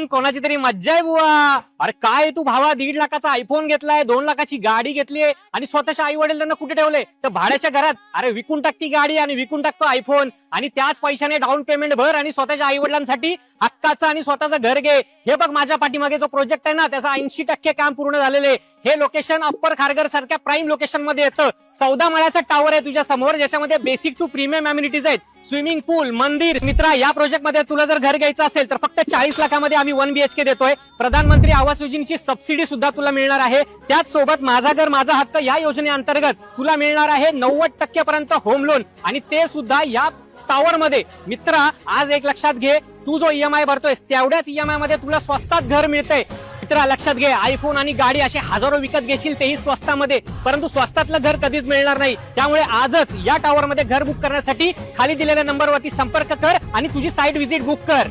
कोणाची तरी मज्जा आहे बुवा. अरे काय तू भावा, 1.5 लाखाचा आयफोन घेतलाय, 2 लाखाची गाडी घेतलीये आणि स्वतःच्या आई वडील त्यांना कुठे ठेवले तर भाड्याच्या घरात. अरे विकून टाक ती गाडी आणि विकून टाकतो आयफोन आणि त्याच पैशाने डाऊन पेमेंट भर आणि स्वतःच्या आई वडिलांसाठी हक्काचं आणि स्वतःचं घर घे. हे बघ माझ्या पाठीमागे जो प्रोजेक्ट आहे ना त्याचा 80% काम पूर्ण झालेले. हे लोकेशन अप्पर खारघर सारख्या प्राईम लोकेशन मध्ये येतं. 14 माळ्याचा टावर आहे तुझ्या समोर, ज्याच्यामध्ये बेसिक टू प्रीमियम अम्युनिटीज आहेत. स्विमिंग पूल, मंदिर. मित्रा, या प्रोजेक्ट मध्ये तुला जर घर घ्यायचं असेल तर फक्त 40 लाखामध्ये आम्ही 1 BHK देतोय. प्रधानमंत्री आवास योजनेची सबसिडी सुद्धा तुला मिळणार आहे. त्याच सोबत माझा घर माझा हक्क या योजनेअंतर्गत तुला मिळणार आहे 90% पर्यंत होम लोन आणि ते सुद्धा या टावर मध्ये. मित्रा, आज एक लक्षात घे, तू जो EMI भरतोय तेवढ्याच EMI मध्ये तुला स्वस्तात घर मिळतंय. मित्रा लक्षात घे, आयफोन आणि गाडी असे हजारो विकत घेशील तेही स्वस्तामध्ये, परंतु स्वस्तातलं घर कधीच मिळणार नाही. त्यामुळे आजच या टावर मध्ये घर बुक करण्यासाठी खाली दिलेल्या नंबरवरती संपर्क कर आणि तुझी साईट व्हिजिट बुक कर.